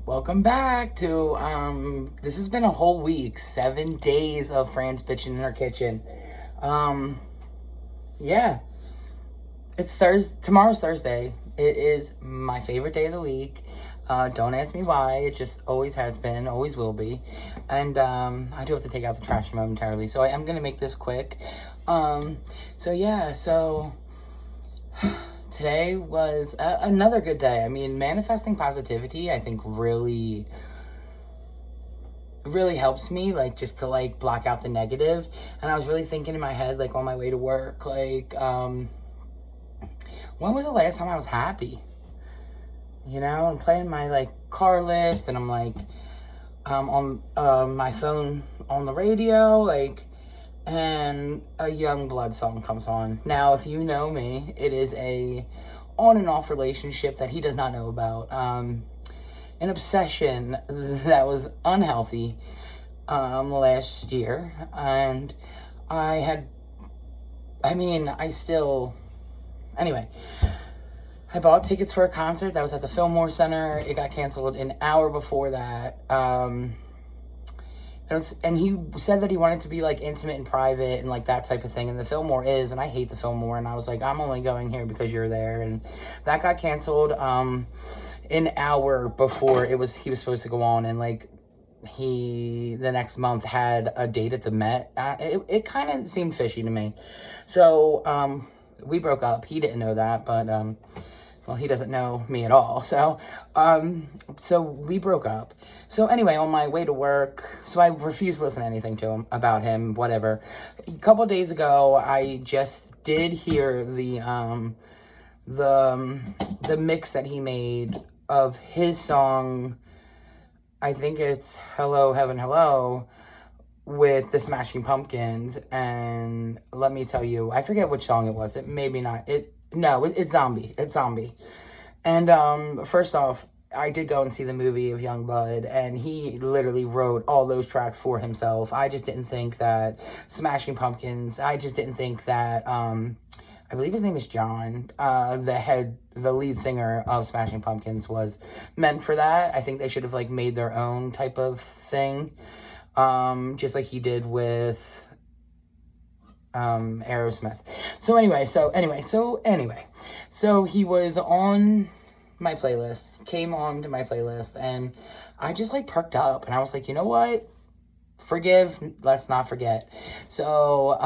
Welcome back to, this has been a whole week, 7 days of Fran's bitchin in her kitchen. Um, yeah, it's Thursday, tomorrow's Thursday. It is my favorite day of the week. Don't ask me why, it just always has been, always will be. And, I do have to take out the trash momentarily, so I am gonna make this quick. Um, so today was another good day. I mean, manifesting positivity, I think really helps me, like, just to, like, block out the negative. And I was really thinking in my head, like, on my way to work, like, when was the last time I was happy? You know, I'm playing my, like, car list, and I'm, like, on my phone on the radio, like, and a Young Blood song comes on. Now, if you know me, it is a on and off relationship that he does not know about. An obsession that was unhealthy last year, and anyway, I bought tickets for a concert that was at the Fillmore Center. It got canceled an hour before that. And he said that he wanted to be, like, intimate and private and, like, that type of thing. And the Fillmore is, and I hate the Fillmore. And I was like, I'm only going here because you're there. And that got canceled an hour before he was supposed to go on. And, like, he, the next month, had a date at the Met. It kind of seemed fishy to me. So we broke up. He didn't know that, but well, he doesn't know me at all. So we broke up. So anyway, on my way to work, so I refused to listen to anything to him about him, whatever. A couple days ago, I just did hear the mix that he made of his song. I think it's Hello Heaven Hello with the Smashing Pumpkins. And let me tell you, I forget which song it was. It's Zombie. It's Zombie. And first off, I did go and see the movie of Young Blood, and he literally wrote all those tracks for himself. I just didn't think that Smashing Pumpkins, I just didn't think that, I believe his name is John, the lead singer of Smashing Pumpkins, was meant for that. I think they should have, like, made their own type of thing, just like he did with Aerosmith. So he was on my playlist, came on to my playlist, and I just, like, perked up, and I was like, you know what? Forgive, let's not forget. So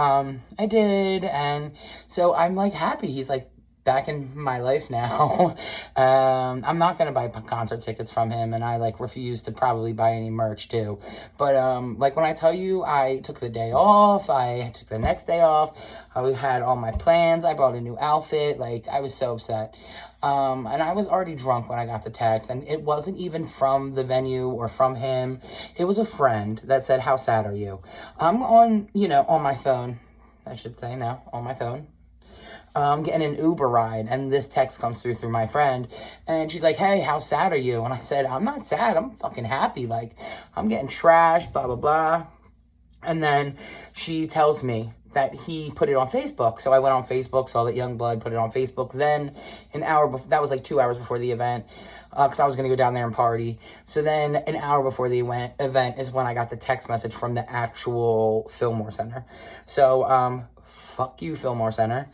I did, and so I'm, like, happy he's, like, back in my life now. I'm not gonna buy concert tickets from him, and I, like, refuse to probably buy any merch too. But like, when I tell you, I took the day off, I took the next day off, I had all my plans, I bought a new outfit, like, I was so upset. And I was already drunk when I got the text, and it wasn't even from the venue or from him. It was a friend that said, "How sad are you?" I'm on my phone, I should say now, on my phone, getting an Uber ride, and this text comes through my friend, and she's like, "Hey, how sad are you?" And I said, "I'm not sad, I'm fucking happy, like, I'm getting trashed, blah, blah, blah." And then she tells me that he put it on Facebook. So I went on Facebook, saw that Youngblood put it on Facebook. Then that was like 2 hours before the event, because I was going to go down there and party. So then an hour before the event is when I got the text message from the actual Fillmore Center. So, fuck you, Fillmore Center.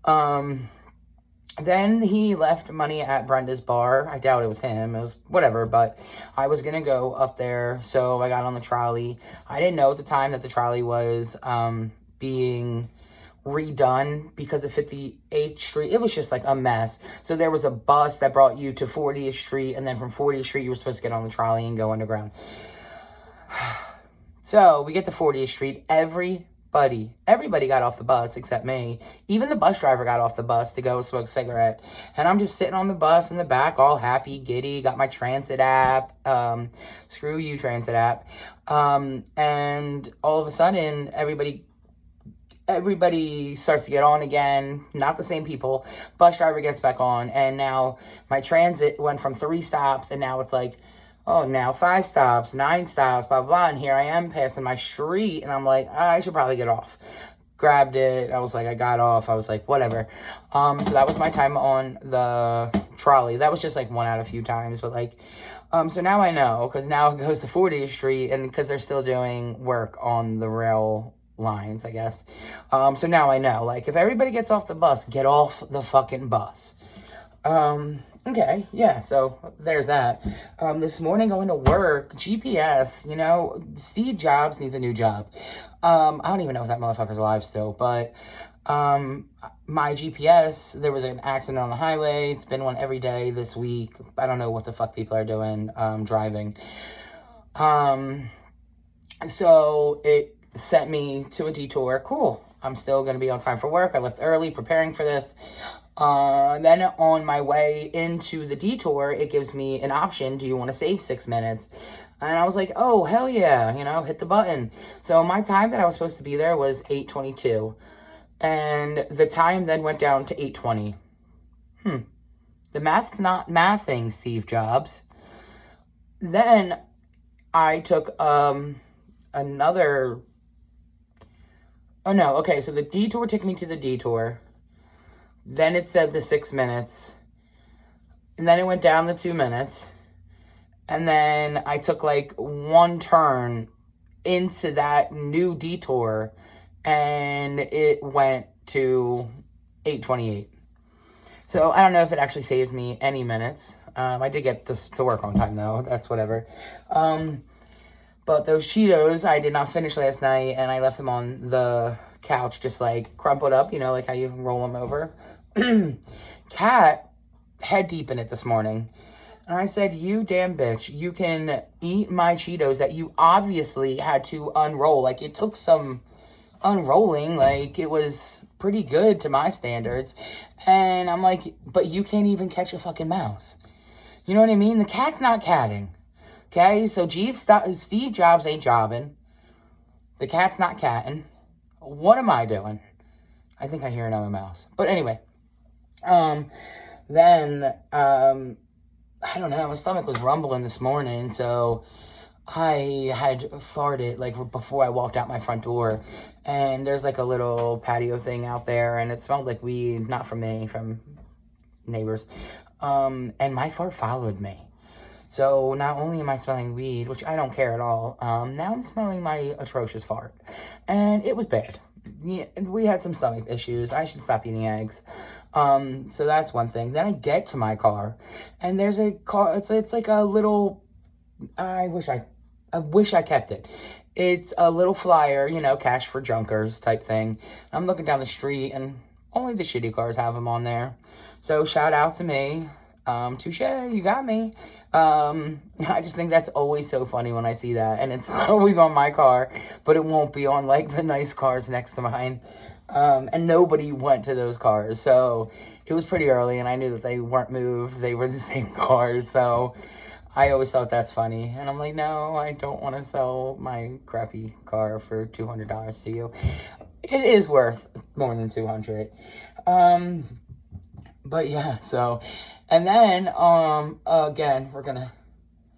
Then he left money at Brenda's bar. I doubt it was him. It was whatever, but I was going to go up there, so I got on the trolley. I didn't know at the time that the trolley was being redone because of 58th Street. It was just, like, a mess. So there was a bus that brought you to 40th Street, and then from 40th Street, you were supposed to get on the trolley and go underground. So we get to 40th Street. Everybody got off the bus except me. Even the bus driver got off the bus to go smoke a cigarette. And I'm just sitting on the bus in the back, all happy, giddy, got my transit app. Screw you, transit app. And all of a sudden, everybody starts to get on again. Not the same people. Bus driver gets back on. And now my transit went from 3 stops, and now it's like, oh, now 5 stops, 9 stops, blah, blah, blah. And here I am passing my street, and I'm like, I should probably get off. grabbed it. I was like, I got off. I was like, whatever. So that was my time on the trolley. That was just like one out of a few times, but like, so now I know, because now it goes to 40th Street, and because they're still doing work on the rail lines, I guess. So now I know, like, if everybody gets off the bus, get off the fucking bus. Okay, yeah, so there's that. This morning going to work, GPS, you know, Steve Jobs needs a new job. I don't even know if that motherfucker's alive still, but, my GPS, there was an accident on the highway. It's been one every day this week. I don't know what the fuck people are doing, driving. So it sent me to a detour. Cool. I'm still going to be on time for work. I left early preparing for this. Then on my way into the detour, it gives me an option. Do you want to save 6 minutes? And I was like, oh, hell yeah, you know, hit the button. So my time that I was supposed to be there was 8:22. And the time then went down to 8:20. The math's not mathing, Steve Jobs. Then I took, another... Oh, no, okay, so the detour took me to the detour. Then it said the 6 minutes. And then it went down to 2 minutes. And then I took like one turn into that new detour. And it went to 8:28. So I don't know if it actually saved me any minutes. I did get to work on time though. That's whatever. But those Cheetos I did not finish last night, and I left them on the couch just like crumpled up, you know, like how you roll them over. Cat head deep in it this morning. And I said, you damn bitch, you can eat my Cheetos that you obviously had to unroll. Like, it took some unrolling. Like, it was pretty good to my standards. And I'm like, but you can't even catch a fucking mouse. You know what I mean? The cat's not catting. Okay? So Steve Jobs ain't jobbing. The cat's not catting. What am I doing? I think I hear another mouse. But anyway. Then, I don't know, my stomach was rumbling this morning, so I had farted, like, before I walked out my front door, and there's, like, a little patio thing out there, and it smelled like weed, not from me, from neighbors, and my fart followed me. So not only am I smelling weed, which I don't care at all, now I'm smelling my atrocious fart, and it was bad. Yeah, we had some stomach issues. I should stop eating eggs. So that's one thing. Then I get to my car, and there's a car. It's like a little. I wish I kept it. It's a little flyer, you know, cash for junkers type thing. I'm looking down the street, and only the shitty cars have them on there. So shout out to me. Touche, you got me. I just think that's always so funny when I see that, and it's always on my car, but it won't be on, like, the nice cars next to mine. And nobody went to those cars, so it was pretty early, and I knew that they weren't moved. They were the same cars, so I always thought that's funny. And I'm like, no, I don't want to sell my crappy car for $200 to you. It is worth more than $200. But yeah, so, and then, again, we're gonna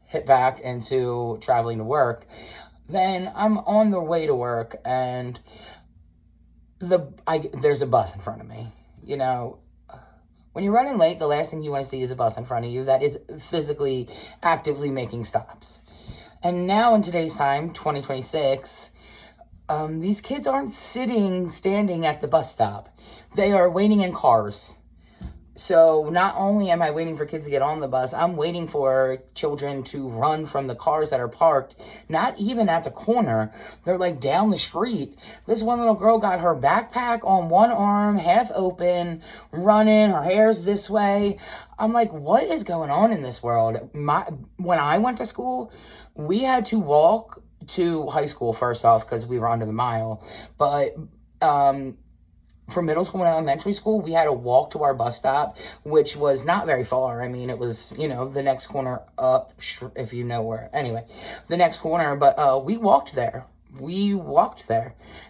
hit back into traveling to work. Then I'm on the way to work, and there's a bus in front of me. You know, when you're running late, the last thing you want to see is a bus in front of you that is physically, actively making stops. And now in today's time, 2026, these kids aren't standing at the bus stop. They are waiting in cars. So not only am I waiting for kids to get on the bus, I'm waiting for children to run from the cars that are parked, not even at the corner. They're like down the street. This one little girl got her backpack on one arm, half open, running, her hair's this way. I'm like, what is going on in this world? When I went to school, we had to walk to high school first off because we were under the mile. But, for middle school and elementary school, we had to walk to our bus stop, which was not very far. I mean, it was, you know, the next corner up, if you know where. Anyway, the next corner, but we walked there.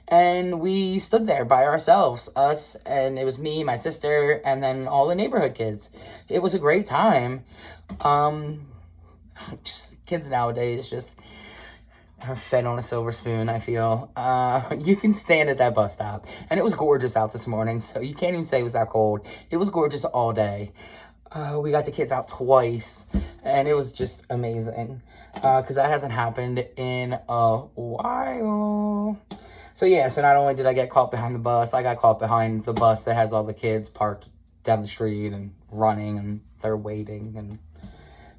And we stood there by ourselves, us, and it was me, my sister, and then all the neighborhood kids. It was a great time. Just kids nowadays, just, fed on a silver spoon, I feel. You can stand at that bus stop. And it was gorgeous out this morning, so you can't even say it was that cold. It was gorgeous all day. We got the kids out twice, and it was just amazing. Because that hasn't happened in a while. So yeah, so not only did I get caught behind the bus, I got caught behind the bus that has all the kids parked down the street and running, and they're waiting. And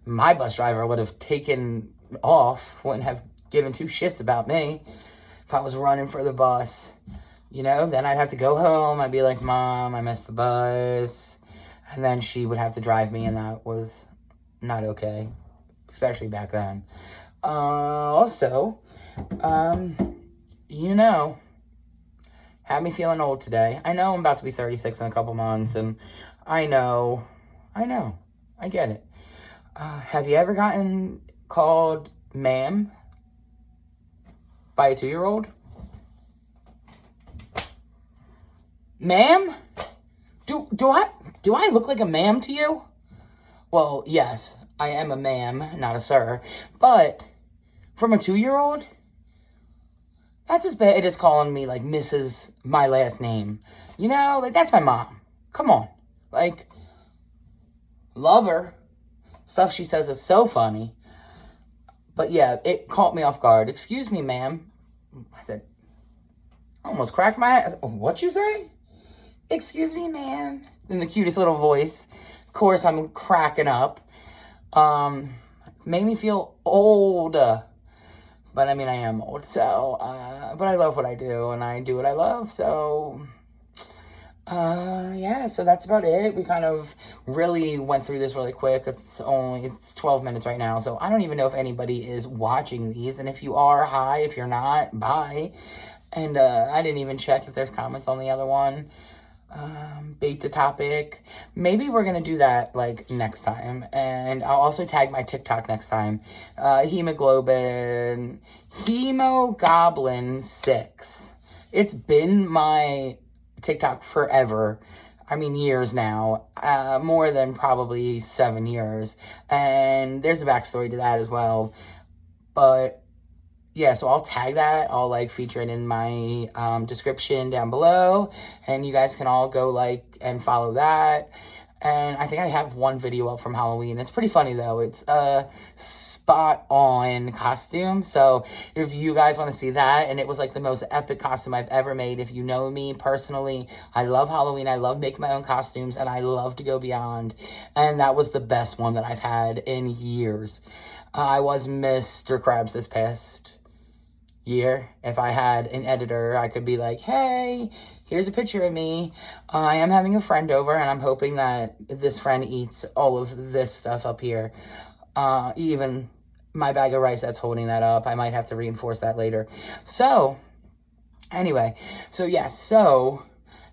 my bus driver would have taken off, wouldn't have given two shits about me if I was running for the bus. You know, then I'd have to go home. I'd be like, Mom, I missed the bus. And then she would have to drive me, and that was not okay, especially back then. Also, you know, had me feeling old today. I know I'm about to be 36 in a couple months, and I know, I get it. Have you ever gotten called ma'am by a 2-year-old? Ma'am? Do I look like a ma'am to you? Well, yes, I am a ma'am, not a sir. But from a 2-year-old? That's as bad as calling me, like, Mrs. my last name. You know, like, that's my mom. Come on. Like, love her. Stuff she says is so funny. But yeah, it caught me off guard. Excuse me, ma'am. I said, I almost cracked my head. What you say? Excuse me, ma'am. In the cutest little voice. Of course, I'm cracking up. Made me feel old. But I mean, I am old. So, but I love what I do, and I do what I love. So, yeah, so that's about it. We kind of really went through this really quick. It's 12 minutes right now, so I don't even know if anybody is watching these, and if you are, hi. If you're not, bye. And I didn't even check if there's comments on the other one. Beta topic. Maybe we're gonna do that like next time, and I'll also tag my TikTok next time. Hemoglobin 6. It's been my TikTok forever. I mean, years now. More than probably 7 years. And there's a backstory to that as well. But yeah, so I'll tag that. I'll like feature it in my description down below. And you guys can all go like and follow that. And I think I have one video up from Halloween. It's pretty funny though. It's a spot on costume. So if you guys want to see that, and it was like the most epic costume I've ever made. If you know me personally, I love Halloween. I love making my own costumes, and I love to go beyond. And that was the best one that I've had in years. I was Mr. Krabs this past year. If I had an editor, I could be like, hey, here's a picture of me. I am having a friend over, and I'm hoping that this friend eats all of this stuff up here. Even my bag of rice that's holding that up. I might have to reinforce that later. So, anyway. So, yes. So,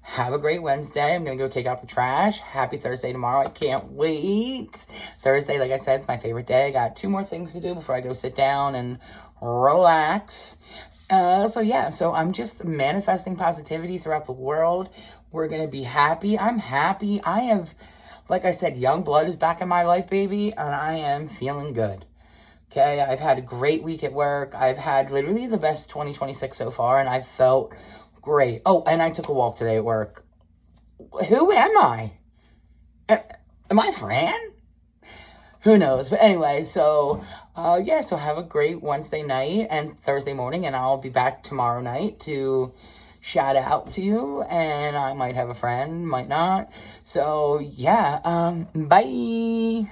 have a great Wednesday. I'm going to go take out the trash. Happy Thursday tomorrow. I can't wait. Thursday, like I said, is my favorite day. I got 2 more things to do before I go sit down and relax. So yeah, so I'm just manifesting positivity throughout the world. We're gonna be happy. I'm happy. I have, like I said, young blood is back in my life, baby, and I am feeling good. Okay, I've had a great week at work. I've had literally the best 2026 so far, and I felt great. Oh, and I took a walk today at work. Who am I? Am I Fran? Who knows? But anyway, so, yeah, so have a great Wednesday night and Thursday morning, and I'll be back tomorrow night to shout out to you, and I might have a friend, might not. So, yeah, bye!